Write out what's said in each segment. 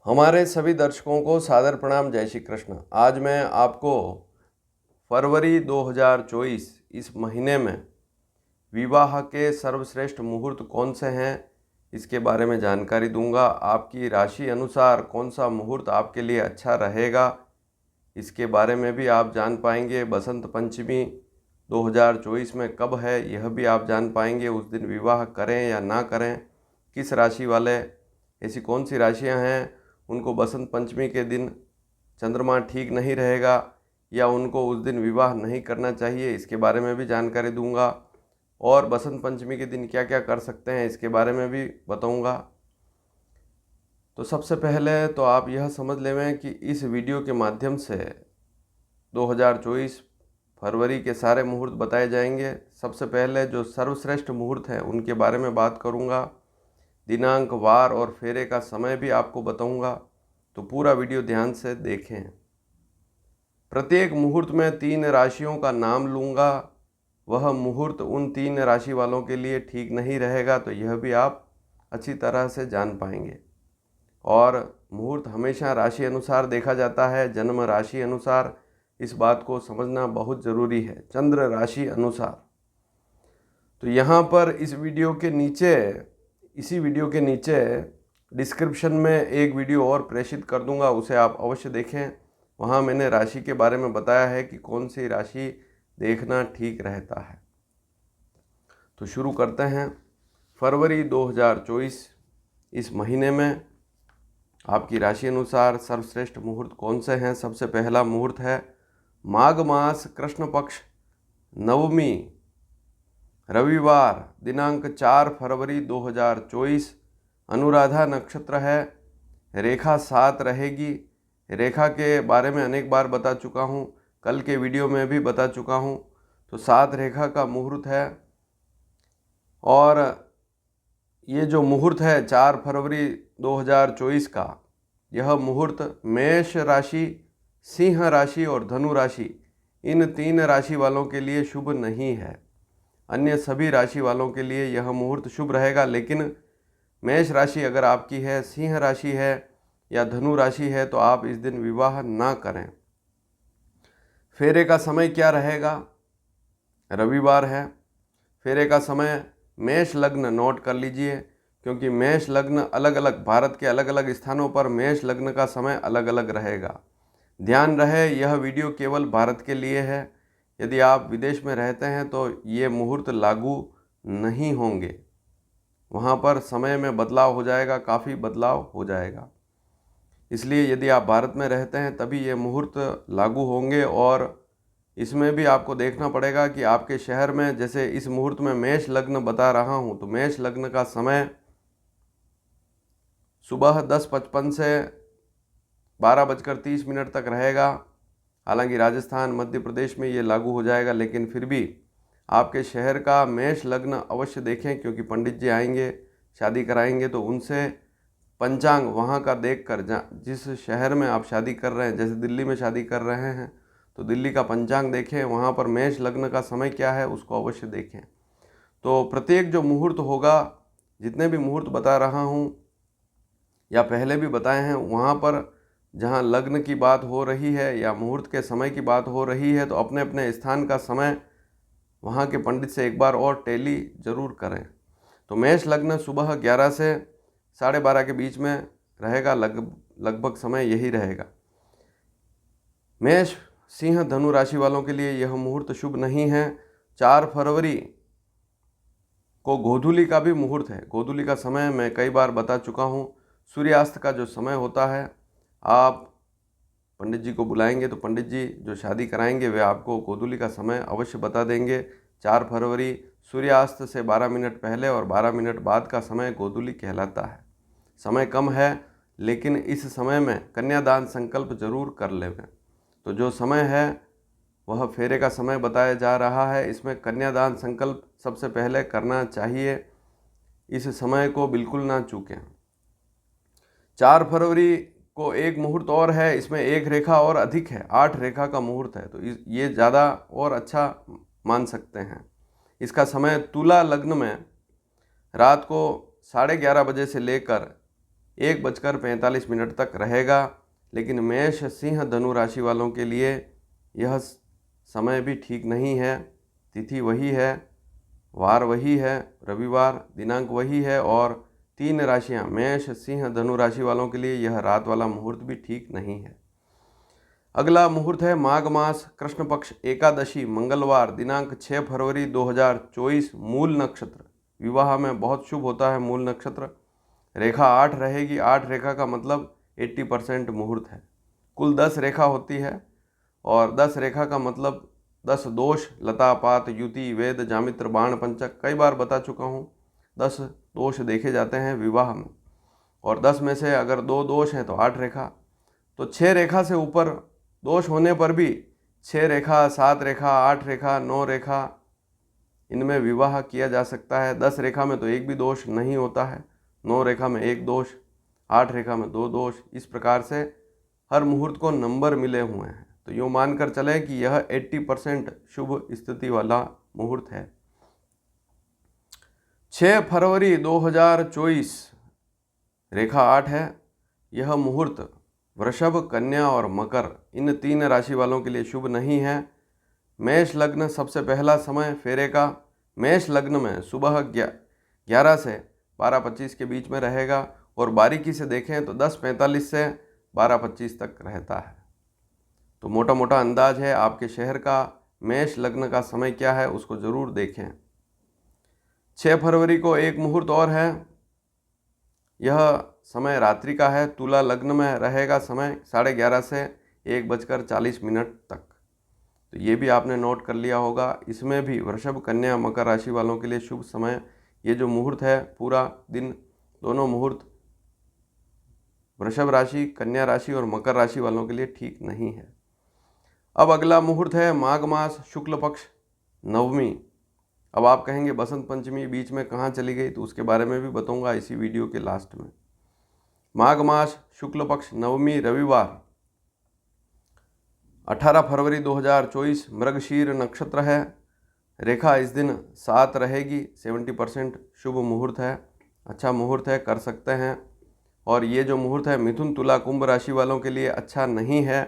हमारे सभी दर्शकों को सादर प्रणाम। जय श्री कृष्ण। आज मैं आपको फरवरी 2024 इस महीने में विवाह के सर्वश्रेष्ठ मुहूर्त कौन से हैं इसके बारे में जानकारी दूंगा। आपकी राशि अनुसार कौन सा मुहूर्त आपके लिए अच्छा रहेगा इसके बारे में भी आप जान पाएंगे। बसंत पंचमी 2024 में कब है यह भी आप जान पाएंगे। उस दिन विवाह करें या ना करें, किस राशि वाले, ऐसी कौन सी राशियां हैं उनको बसंत पंचमी के दिन चंद्रमा ठीक नहीं रहेगा या उनको उस दिन विवाह नहीं करना चाहिए, इसके बारे में भी जानकारी दूंगा। और बसंत पंचमी के दिन क्या क्या कर सकते हैं इसके बारे में भी बताऊंगा। तो सबसे पहले तो आप यह समझ लें कि इस वीडियो के माध्यम से 2024 फरवरी के सारे मुहूर्त बताए जाएंगे। सबसे पहले जो सर्वश्रेष्ठ मुहूर्त हैं उनके बारे में बात करूंगा। दिनांक, वार और फेरे का समय भी आपको बताऊंगा, तो पूरा वीडियो ध्यान से देखें। प्रत्येक मुहूर्त में 3 राशियों का नाम लूँगा। वह मुहूर्त उन 3 राशि वालों के लिए ठीक नहीं रहेगा, तो यह भी आप अच्छी तरह से जान पाएंगे। और मुहूर्त हमेशा राशि अनुसार देखा जाता है, जन्म राशि अनुसार। इस बात को समझना बहुत ज़रूरी है, चंद्र राशि अनुसार। तो यहाँ पर इसी वीडियो के नीचे डिस्क्रिप्शन में एक वीडियो और प्रेषित कर दूंगा, उसे आप अवश्य देखें। वहाँ मैंने राशि के बारे में बताया है कि कौन सी राशि देखना ठीक रहता है। तो शुरू करते हैं। फरवरी 2024 इस महीने में आपकी राशि अनुसार सर्वश्रेष्ठ मुहूर्त कौन से हैं। सबसे पहला मुहूर्त है माघ मास कृष्ण पक्ष नवमी, रविवार, दिनांक 4 फरवरी 2024। अनुराधा नक्षत्र है, रेखा 7 रहेगी। रेखा के बारे में अनेक बार बता चुका हूँ, कल के वीडियो में भी बता चुका हूँ। तो 7 रेखा का मुहूर्त है। और ये जो मुहूर्त है 4 फरवरी 2024 का, यह मुहूर्त मेष राशि, सिंह राशि और धनु राशि, इन 3 राशि वालों के लिए शुभ नहीं है। अन्य सभी राशि वालों के लिए यह मुहूर्त शुभ रहेगा। लेकिन मेष राशि अगर आपकी है, सिंह राशि है या धनु राशि है, तो आप इस दिन विवाह ना करें। फेरे का समय क्या रहेगा? रविवार है। फेरे का समय मेष लग्न नोट कर लीजिए, क्योंकि मेष लग्न अलग अलग, भारत के अलग अलग स्थानों पर मेष लग्न का समय अलग अलग रहेगा। ध्यान रहे यह वीडियो केवल भारत के लिए है। यदि आप विदेश में रहते हैं तो ये मुहूर्त लागू नहीं होंगे, वहाँ पर समय में बदलाव हो जाएगा, काफ़ी बदलाव हो जाएगा। इसलिए यदि आप भारत में रहते हैं तभी ये मुहूर्त लागू होंगे। और इसमें भी आपको देखना पड़ेगा कि आपके शहर में, जैसे इस मुहूर्त में मेष लग्न बता रहा हूँ, तो मेष लग्न का समय सुबह 10:55 से 12:30 तक रहेगा। हालांकि राजस्थान, मध्य प्रदेश में ये लागू हो जाएगा, लेकिन फिर भी आपके शहर का मेष लग्न अवश्य देखें, क्योंकि पंडित जी आएंगे, शादी कराएंगे, तो उनसे पंचांग वहाँ का देखकर, जिस शहर में आप शादी कर रहे हैं, जैसे दिल्ली में शादी कर रहे हैं तो दिल्ली का पंचांग देखें, वहाँ पर मेष लग्न का समय क्या है उसको अवश्य देखें। तो प्रत्येक जो मुहूर्त होगा, जितने भी मुहूर्त बता रहा हूँ या पहले भी बताए हैं, वहाँ पर जहाँ लग्न की बात हो रही है या मुहूर्त के समय की बात हो रही है, तो अपने अपने स्थान का समय वहाँ के पंडित से एक बार और टैली जरूर करें। तो मेष लग्न सुबह 11 से 12:30 के बीच में रहेगा, लगभग समय यही रहेगा। मेष, सिंह, धनु राशि वालों के लिए यह मुहूर्त शुभ नहीं है। 4 फरवरी को गोधूली का भी मुहूर्त है। गोधूली का समय मैं कई बार बता चुका हूँ। सूर्यास्त का जो समय होता है, आप पंडित जी को बुलाएंगे तो पंडित जी जो शादी कराएंगे वे आपको गोधूली का समय अवश्य बता देंगे। 4 फरवरी सूर्यास्त से 12 मिनट पहले और 12 मिनट बाद का समय गोधूली कहलाता है। समय कम है, लेकिन इस समय में कन्यादान संकल्प जरूर कर लें। तो जो समय है वह फेरे का समय बताया जा रहा है, इसमें कन्यादान संकल्प सबसे पहले करना चाहिए। इस समय को बिल्कुल ना चूकें। 4 फरवरी को एक मुहूर्त और है, इसमें एक रेखा और अधिक है, 8 रेखा का मुहूर्त है, तो ये ज़्यादा और अच्छा मान सकते हैं। इसका समय तुला लग्न में रात को 11:30 बजे से लेकर 1:45 तक रहेगा। लेकिन मेष सिंह धनु राशि वालों के लिए यह समय भी ठीक नहीं है। तिथि वही है, वार वही है, रविवार, दिनांक वही है और 3 राशियां मेष सिंह धनु राशि वालों के लिए यह रात वाला मुहूर्त भी ठीक नहीं है। अगला मुहूर्त है माघ मास कृष्ण पक्ष एकादशी मंगलवार दिनांक 6 फरवरी 2024 मूल नक्षत्र। विवाह में बहुत शुभ होता है मूल नक्षत्र। रेखा 8 रहेगी। 8 रेखा का मतलब 80% मुहूर्त है। कुल 10 रेखा होती है और 10 रेखा का मतलब 10 दोष, लता पात युति वेद जामित्र बाण पंचक, कई बार बता चुका हूँ। 10 दोष देखे जाते हैं विवाह में और 10 में से अगर 2 दोष हैं तो 8 रेखा। तो 6 रेखा से ऊपर दोष होने पर भी 6 रेखा, 7 रेखा, 8 रेखा, 9 रेखा इनमें विवाह किया जा सकता है। 10 रेखा में तो एक भी दोष नहीं होता है, 9 रेखा में 1 दोष, 8 रेखा में 2 दोष। इस प्रकार से हर मुहूर्त को नंबर मिले हुए हैं। तो यूँ मानकर चलें कि यह 80% शुभ स्थिति वाला मुहूर्त है। 6 फरवरी 2024 रेखा 8 है। यह मुहूर्त वृषभ, कन्या और मकर इन 3 राशि वालों के लिए शुभ नहीं है। मेष लग्न सबसे पहला समय फेरे का मेष लग्न में सुबह 11 से 12:25 के बीच में रहेगा और बारीकी से देखें तो 10:45 से 12:25 तक रहता है। तो मोटा मोटा अंदाज है आपके शहर का मेष लग्न का समय क्या है, उसको ज़रूर देखें। 6 फरवरी को एक मुहूर्त और है। यह समय रात्रि का है। तुला लग्न में रहेगा समय 11:30 से 1:40 तक। तो ये भी आपने नोट कर लिया होगा। इसमें भी वृषभ, कन्या, मकर राशि वालों के लिए शुभ समय। ये जो मुहूर्त है पूरा दिन, दोनों मुहूर्त वृषभ राशि, कन्या राशि और मकर राशि वालों के लिए ठीक नहीं है। अब अगला मुहूर्त है माघ मास शुक्ल पक्ष नवमी। अब आप कहेंगे बसंत पंचमी बीच में कहाँ चली गई, तो उसके बारे में भी बताऊंगा इसी वीडियो के लास्ट में। माघ मास शुक्ल पक्ष नवमी रविवार 18 फरवरी 2024 मृगशीर नक्षत्र है। रेखा इस दिन 7 रहेगी। 70% शुभ मुहूर्त है, अच्छा मुहूर्त है, कर सकते हैं। और ये जो मुहूर्त है मिथुन तुला कुंभ राशि वालों के लिए अच्छा नहीं है।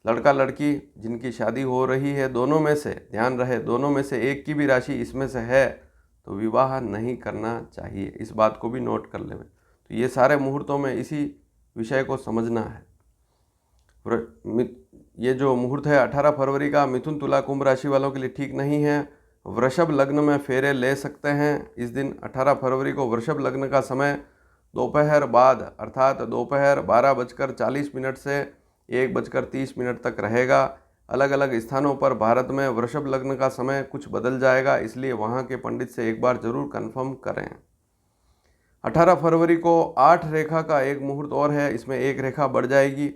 लड़का लड़की जिनकी शादी हो रही है, दोनों में से ध्यान रहे, दोनों में से एक की भी राशि इसमें से है तो विवाह नहीं करना चाहिए। इस बात को भी नोट कर लें। तो ये सारे मुहूर्तों में इसी विषय को समझना है। ये जो मुहूर्त है 18 फरवरी का मिथुन तुला कुंभ राशि वालों के लिए ठीक नहीं है। वृषभ लग्न में फेरे ले सकते हैं। इस दिन 18 फरवरी को वृषभ लग्न का समय दोपहर बाद अर्थात दोपहर 12:40 से 1:30 तक रहेगा। अलग अलग स्थानों पर भारत में वृषभ लग्न का समय कुछ बदल जाएगा, इसलिए वहाँ के पंडित से एक बार जरूर कंफर्म करें। 18 फरवरी को 8 रेखा का एक मुहूर्त और है। इसमें एक रेखा बढ़ जाएगी।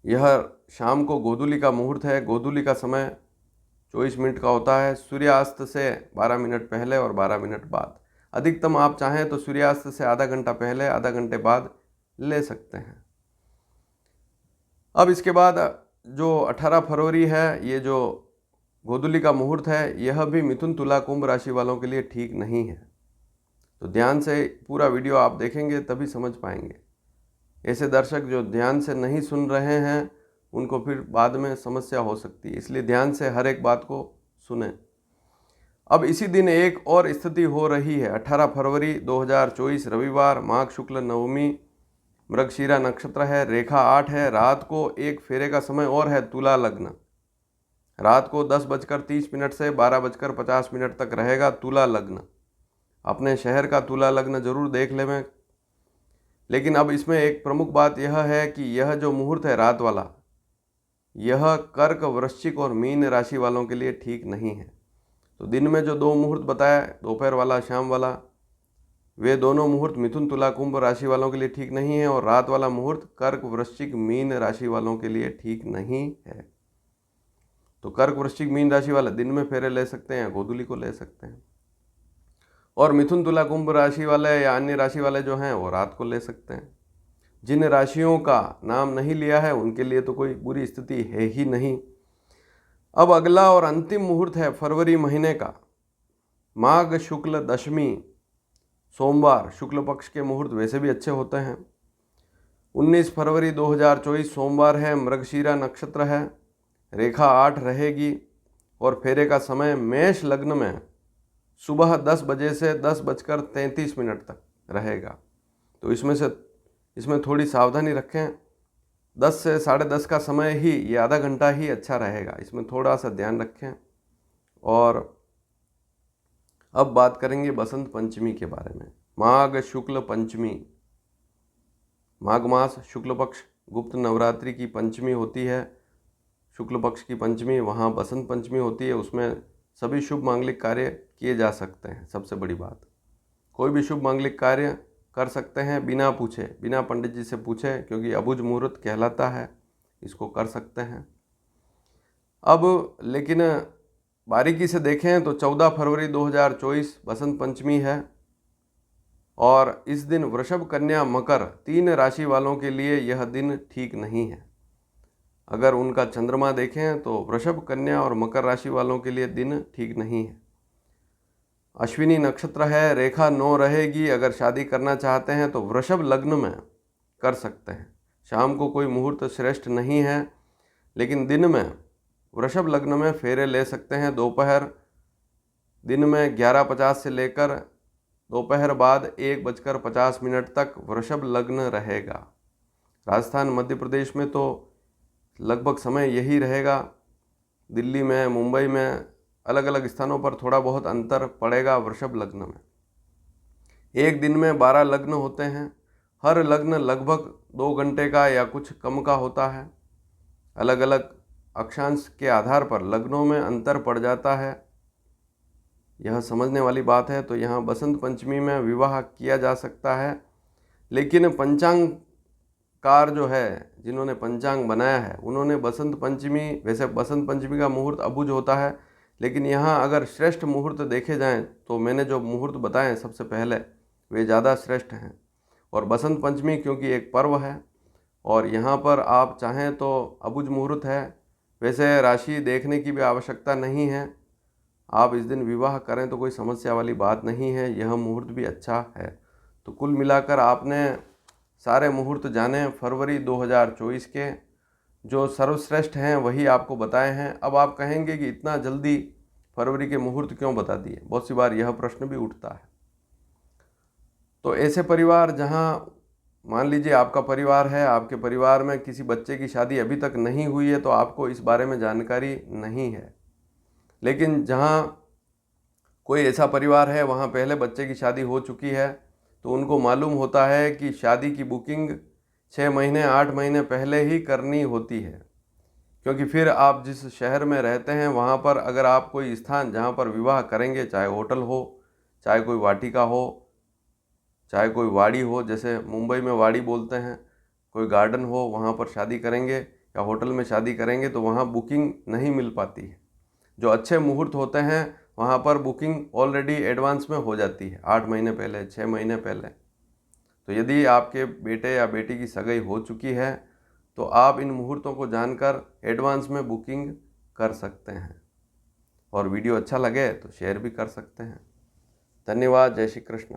यह शाम को गोधूली का मुहूर्त है। गोधूली का समय 24 मिनट का होता है। सूर्यास्त से 12 मिनट पहले और 12 मिनट बाद। अधिकतम आप चाहें तो सूर्यास्त से आधा घंटा पहले, आधा घंटे बाद ले सकते हैं। अब इसके बाद जो 18 फरवरी है, ये जो गोधूली का मुहूर्त है, यह भी मिथुन तुला कुंभ राशि वालों के लिए ठीक नहीं है। तो ध्यान से पूरा वीडियो आप देखेंगे तभी समझ पाएंगे। ऐसे दर्शक जो ध्यान से नहीं सुन रहे हैं उनको फिर बाद में समस्या हो सकती है, इसलिए ध्यान से हर एक बात को सुने। अब इसी दिन एक और स्थिति हो रही है। 18 फरवरी 2024 रविवार माघ शुक्ल नवमी मृगशीरा नक्षत्र है। रेखा 8 है। रात को एक फेरे का समय और है। तुला लग्न रात को 10:30 से 12:50 तक रहेगा। तुला लग्न अपने शहर का तुला लग्न जरूर देख लें। लेकिन अब इसमें एक प्रमुख बात यह है कि यह जो मुहूर्त है रात वाला, यह कर्क, वृश्चिक और मीन राशि वालों के लिए ठीक नहीं है। तो दिन में जो 2 मुहूर्त बताया, दोपहर वाला, शाम वाला, वे दोनों मुहूर्त मिथुन तुला कुंभ राशि वालों के लिए ठीक नहीं है और रात वाला मुहूर्त कर्क, वृश्चिक, मीन राशि वालों के लिए ठीक नहीं है। तो कर्क, वृश्चिक, मीन राशि वाले दिन में फेरे ले सकते हैं, गोधूली को ले सकते हैं। और मिथुन तुला कुंभ राशि वाले या अन्य राशि वाले जो हैं वो रात को ले सकते हैं। जिन राशियों का नाम नहीं लिया है उनके लिए तो कोई बुरी स्थिति है ही नहीं। अब अगला और अंतिम मुहूर्त है फरवरी महीने का माघ शुक्ल दशमी सोमवार शुक्ल पक्ष के मुहूर्त वैसे भी अच्छे होते हैं। 19 फरवरी 2024 सोमवार है, मृगशीरा नक्षत्र है, रेखा 8 रहेगी और फेरे का समय मेष लग्न में सुबह 10 बजे से 10:33 तक रहेगा। तो इसमें थोड़ी सावधानी रखें। 10 से 10:30 का समय ही, ये आधा घंटा ही अच्छा रहेगा, इसमें थोड़ा सा ध्यान रखें। और अब बात करेंगे बसंत पंचमी के बारे में। माघ शुक्ल पंचमी, माघ मास शुक्ल पक्ष गुप्त नवरात्रि की पंचमी होती है, शुक्ल पक्ष की पंचमी, वहाँ बसंत पंचमी होती है। उसमें सभी शुभ मांगलिक कार्य किए जा सकते हैं। सबसे बड़ी बात, कोई भी शुभ मांगलिक कार्य कर सकते हैं बिना पूछे, बिना पंडित जी से पूछे, क्योंकि अबुझ मुहूर्त कहलाता है, इसको कर सकते हैं। अब लेकिन बारीकी से देखें तो 14 फरवरी 2024 बसंत पंचमी है और इस दिन वृषभ, कन्या, मकर 3 राशि वालों के लिए यह दिन ठीक नहीं है। अगर उनका चंद्रमा देखें तो वृषभ, कन्या और मकर राशि वालों के लिए दिन ठीक नहीं है। अश्विनी नक्षत्र है, रेखा 9 रहेगी। अगर शादी करना चाहते हैं तो वृषभ लग्न में कर सकते हैं। शाम को कोई मुहूर्त श्रेष्ठ नहीं है, लेकिन दिन में वृषभ लग्न में फेरे ले सकते हैं। दोपहर दिन में 11:50 से लेकर दोपहर बाद 1:50 तक वृषभ लग्न रहेगा। राजस्थान, मध्य प्रदेश में तो लगभग समय यही रहेगा। दिल्ली में, मुंबई में, अलग अलग स्थानों पर थोड़ा बहुत अंतर पड़ेगा वृषभ लग्न में। एक दिन में 12 लग्न होते हैं। हर लग्न लगभग 2 घंटे का या कुछ कम का होता है। अलग अलग अक्षांश के आधार पर लग्नों में अंतर पड़ जाता है, यह समझने वाली बात है। तो यहाँ बसंत पंचमी में विवाह किया जा सकता है, लेकिन पंचांगकार जो है, जिन्होंने पंचांग बनाया है, उन्होंने बसंत पंचमी, वैसे बसंत पंचमी का मुहूर्त अबुझ होता है, लेकिन यहाँ अगर श्रेष्ठ मुहूर्त देखे जाएं तो मैंने जो मुहूर्त बताए सबसे पहले, वे ज़्यादा श्रेष्ठ हैं। और बसंत पंचमी क्योंकि एक पर्व है और यहाँ पर आप चाहें तो अबुझ मुहूर्त है, वैसे राशि देखने की भी आवश्यकता नहीं है। आप इस दिन विवाह करें तो कोई समस्या वाली बात नहीं है, यह मुहूर्त भी अच्छा है। तो कुल मिलाकर आपने सारे मुहूर्त जाने फरवरी 2024 के, जो सर्वश्रेष्ठ हैं वही आपको बताए हैं। अब आप कहेंगे कि इतना जल्दी फरवरी के मुहूर्त क्यों बता दिए, बहुत सी बार यह प्रश्न भी उठता है। तो ऐसे परिवार जहां मान लीजिए आपका परिवार है, आपके परिवार में किसी बच्चे की शादी अभी तक नहीं हुई है, तो आपको इस बारे में जानकारी नहीं है। लेकिन जहां कोई ऐसा परिवार है वहां पहले बच्चे की शादी हो चुकी है, तो उनको मालूम होता है कि शादी की बुकिंग 6 महीने 8 महीने पहले ही करनी होती है। क्योंकि फिर आप जिस शहर में रहते हैं वहाँ पर अगर आप कोई स्थान जहाँ पर विवाह करेंगे, चाहे होटल हो, चाहे कोई वाटिका हो, चाहे कोई वाड़ी हो, जैसे मुंबई में वाड़ी बोलते हैं, कोई गार्डन हो, वहाँ पर शादी करेंगे या होटल में शादी करेंगे तो वहाँ बुकिंग नहीं मिल पाती है। जो अच्छे मुहूर्त होते हैं वहाँ पर बुकिंग ऑलरेडी एडवांस में हो जाती है, 8 महीने पहले, 6 महीने पहले। तो यदि आपके बेटे या बेटी की सगाई हो चुकी है तो आप इन मुहूर्तों को जानकर एडवांस में बुकिंग कर सकते हैं। और वीडियो अच्छा लगे तो शेयर भी कर सकते हैं। धन्यवाद। जय श्री कृष्ण।